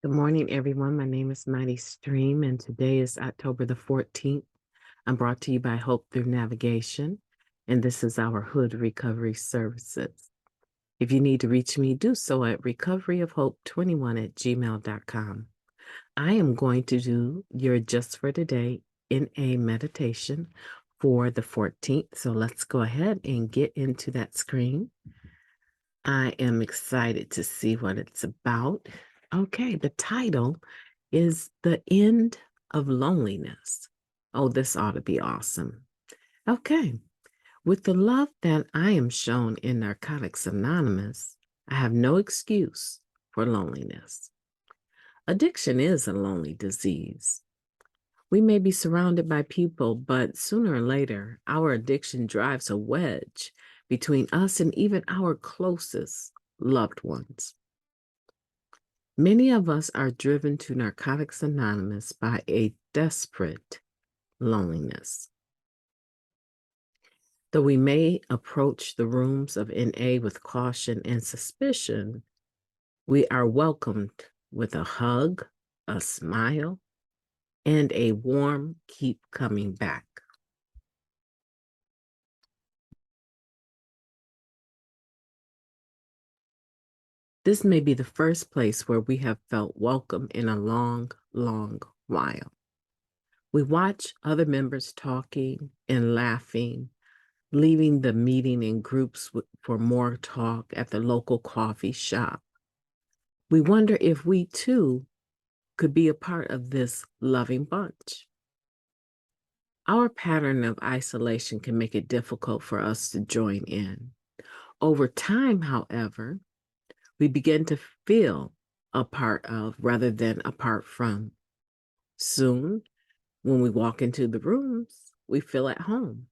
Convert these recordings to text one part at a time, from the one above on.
Good morning, everyone. My name is MightyStream, and today is October the 14th. I'm brought to you by Hope Through Navigation, and this is our H.O.O.D Recovery Services. If you need to reach me, do so at recoveryofhope21@gmail.com. I am going to do your Just for Today in a meditation for the 14th, so let's go ahead and get into that screen. I am excited to see what it's about. Okay, the title is The End of Loneliness. Oh, this ought to be awesome. Okay, with the love that I am shown in Narcotics Anonymous, I have no excuse for loneliness. Addiction is a lonely disease. We may be surrounded by people, but sooner or later, our addiction drives a wedge between us and even our closest loved ones. Many of us are driven to Narcotics Anonymous by a desperate loneliness. Though we may approach the rooms of NA with caution and suspicion, we are welcomed with a hug, a smile, and a warm keep coming back. This may be the first place where we have felt welcome in a long, long while. We watch other members talking and laughing, leaving the meeting in groups for more talk at the local coffee shop. We wonder if we too could be a part of this loving bunch. Our pattern of isolation can make it difficult for us to join in. Over time, however, we begin to feel a part of rather than apart from. Soon, when we walk into the rooms, we feel at home.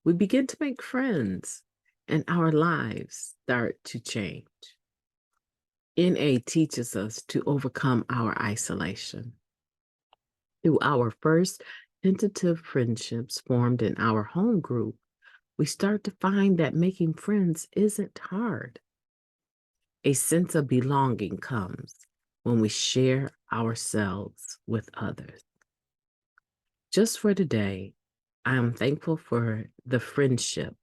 We begin to make friends, and our lives start to change. NA teaches us to overcome our isolation. Through our first tentative friendships formed in our home group, we start to find that making friends isn't hard. A sense of belonging comes when we share ourselves with others. Just for today, I am thankful for the friendship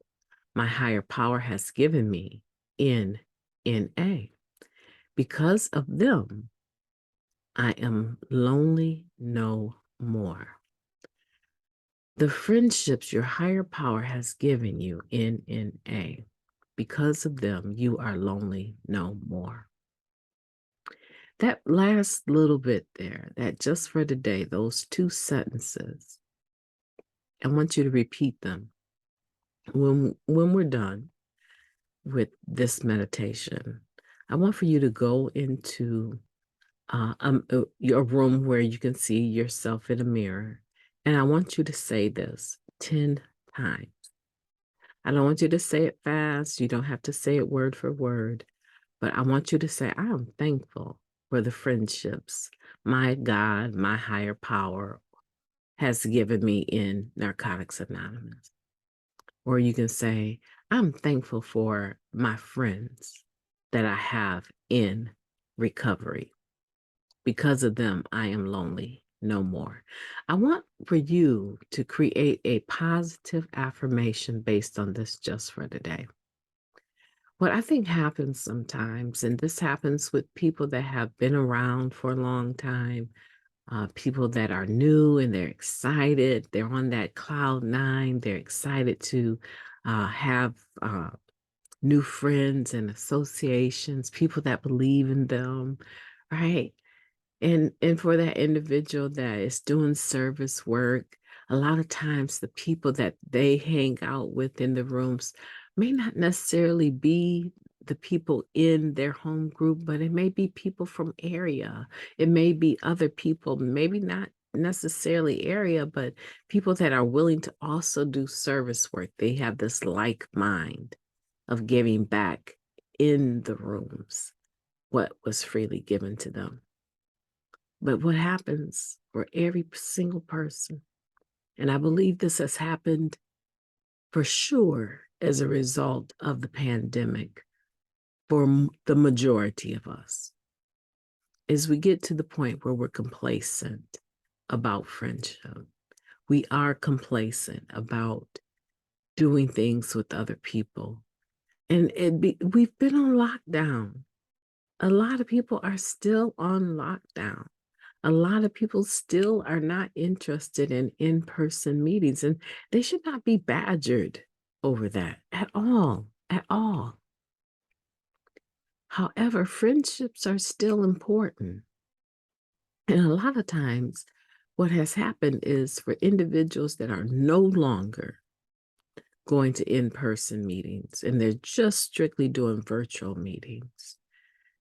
my higher power has given me in NA. Because of them, I am lonely no more. The friendships your higher power has given you in NA, because of them, you are lonely no more. That last little bit there, that just for today, those two sentences, I want you to repeat them. When we're done with this meditation, I want for you to go into your room where you can see yourself in a mirror, and I want you to say this 10 times. I don't want you to say it fast. You don't have to say it word for word, but I want you to say, I am thankful for the friendships my God, my higher power has given me in Narcotics Anonymous. Or you can say, I'm thankful for my friends that I have in recovery. Because of them, I am lonely no more. I want for you to create a positive affirmation based on this just for today. What I think happens sometimes, and this happens with people that have been around for a long time, people that are new and they're excited, they're on that cloud nine, they're excited to have new friends and associations, people that believe in them, right? And for that individual that is doing service work, a lot of times the people that they hang out with in the rooms may not necessarily be the people in their home group, but it may be people from area. It may be other people, maybe not necessarily area, but people that are willing to also do service work. They have this like mind of giving back in the rooms what was freely given to them. But what happens for every single person, and I believe this has happened for sure as a result of the pandemic for the majority of us, is we get to the point where we're complacent about friendship. We are complacent about doing things with other people. And we've been on lockdown. A lot of people are still on lockdown. A lot of people still are not interested in in-person meetings, and they should not be badgered over that at all, at all. However, friendships are still important. And a lot of times, what has happened is for individuals that are no longer going to in-person meetings and they're just strictly doing virtual meetings,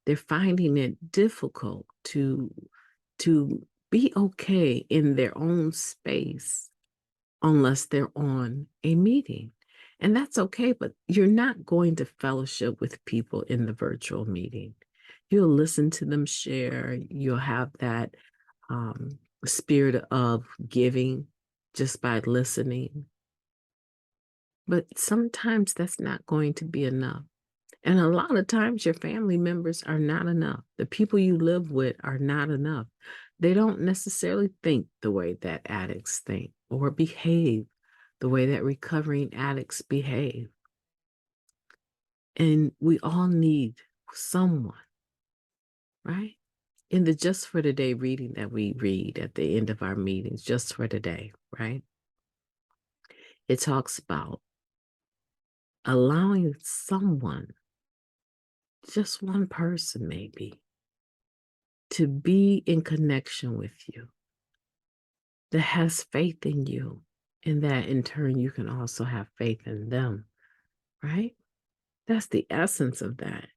they're finding it difficult to be okay in their own space unless they're on a meeting. And that's okay, but you're not going to fellowship with people in the virtual meeting. You'll listen to them share, you'll have that spirit of giving just by listening. But sometimes that's not going to be enough. And a lot of times your family members are not enough. The people you live with are not enough. They don't necessarily think the way that addicts think or behave the way that recovering addicts behave. And we all need someone, right? In the Just for Today reading that we read at the end of our meetings, Just for Today, right? It talks about allowing someone, just one person maybe, to be in connection with you, that has faith in you, and that in turn you can also have faith in them, right? That's the essence of that,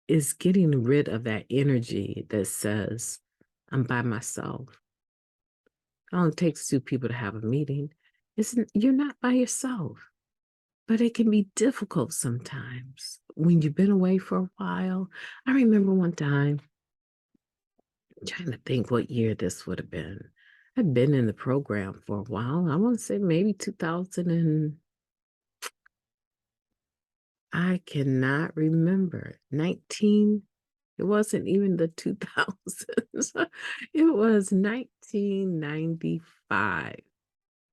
is getting rid of that energy that says, I'm by myself. It only takes two people to have a meeting. You're not by yourself, but it can be difficult sometimes when you've been away for a while. I remember one time, I'm trying to think what year this would have been. I've been in the program for a while. I want to say maybe 2000 and I cannot remember. It wasn't even the 2000s. It was 1995.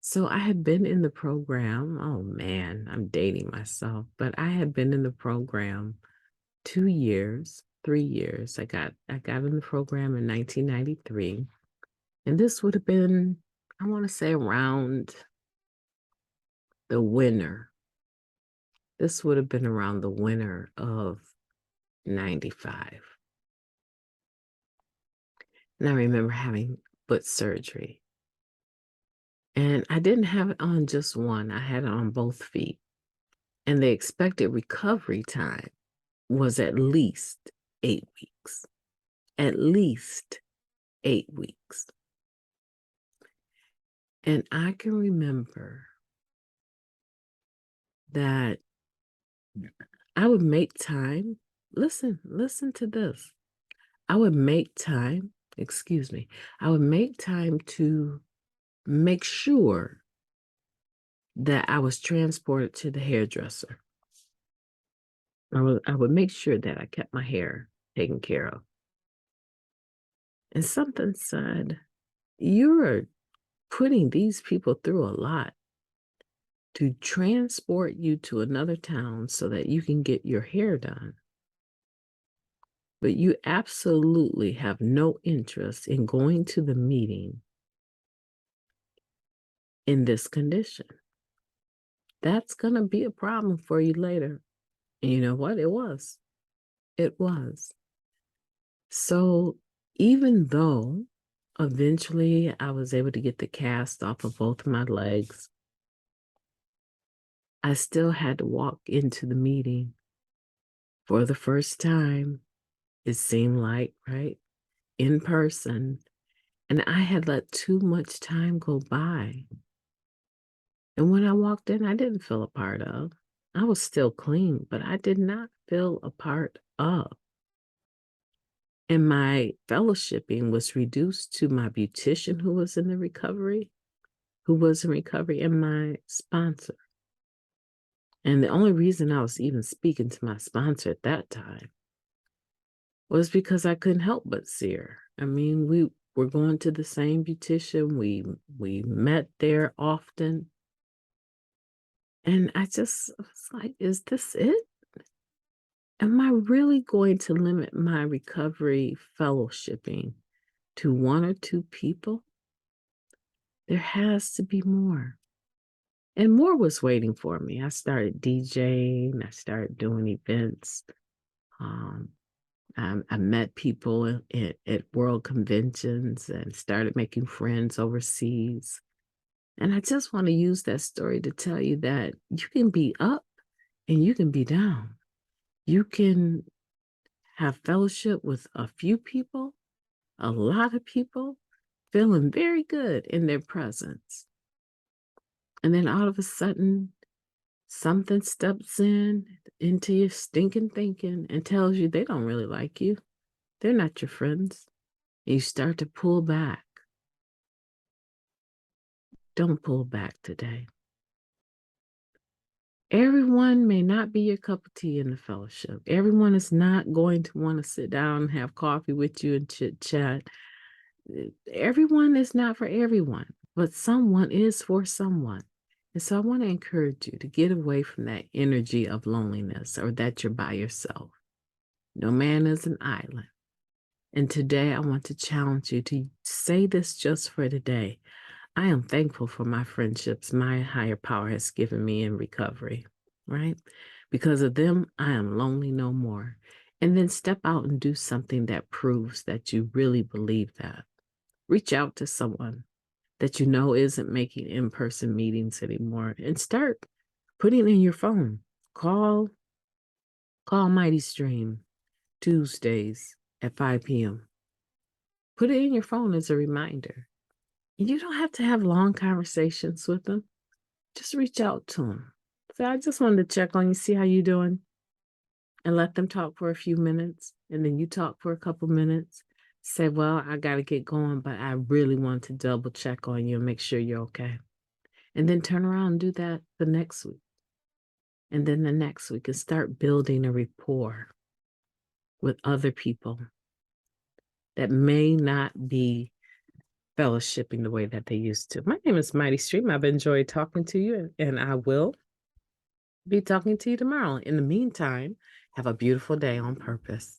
So I had been in the program. Oh man, I'm dating myself, but I had been in the program 2 years, 3 years. I got in the program in 1993. And this would have been, I want to say around the winter. This would have been around the winter of 95. And I remember having foot surgery. And I didn't have it on just one, I had it on both feet. And the expected recovery time was at least 8 weeks. At least 8 weeks. And I can remember that I would make time. Listen to this. I would make time, excuse me, I would make time to make sure that I was transported to the hairdresser. I would make sure that I kept my hair taken care of. And something said, you're putting these people through a lot to transport you to another town so that you can get your hair done. But you absolutely have no interest in going to the meeting in this condition. That's going to be a problem for you later. And you know what? It was. It was. So even though eventually I was able to get the cast off of both of my legs, I still had to walk into the meeting for the first time, it seemed like, right? In person. And I had let too much time go by. And when I walked in, I didn't feel a part of. I was still clean, but I did not feel a part of. And my fellowshipping was reduced to my beautician who was in recovery, and my sponsor. And the only reason I was even speaking to my sponsor at that time was because I couldn't help but see her. I mean, we were going to the same beautician. We met there often. And I just was like, is this it? Am I really going to limit my recovery fellowshipping to one or two people? There has to be more. And more was waiting for me. I started DJing, I started doing events. Um, I met people at world conventions and started making friends overseas. And I just want to use that story to tell you that you can be up and you can be down. You can have fellowship with a few people, a lot of people, feeling very good in their presence. And then all of a sudden, something steps into your stinking thinking and tells you they don't really like you. They're not your friends. And you start to pull back. Don't pull back today. Everyone may not be your cup of tea in the fellowship. Everyone is not going to want to sit down and have coffee with you and chit chat. Everyone is not for everyone, but someone is for someone. And so I want to encourage you to get away from that energy of loneliness or that you're by yourself. No man is an island. And today I want to challenge you to say this just for today. I am thankful for my friendships my higher power has given me in recovery, right? Because of them, I am lonely no more. And then step out and do something that proves that you really believe that. Reach out to someone that you know isn't making in-person meetings anymore and start putting in your phone. Call MightyStream Tuesdays at 5 p.m. Put it in your phone as a reminder. You don't have to have long conversations with them. Just reach out to them. Say, I just wanted to check on you, see how you're doing, and let them talk for a few minutes. And then you talk for a couple minutes. Say, well, I got to get going, but I really want to double check on you and make sure you're okay. And then turn around and do that the next week. And then the next week and start building a rapport with other people that may not be fellowshipping the way that they used to. My name is MightyStream. I've enjoyed talking to you, and I will be talking to you tomorrow. In the meantime, have a beautiful day on purpose.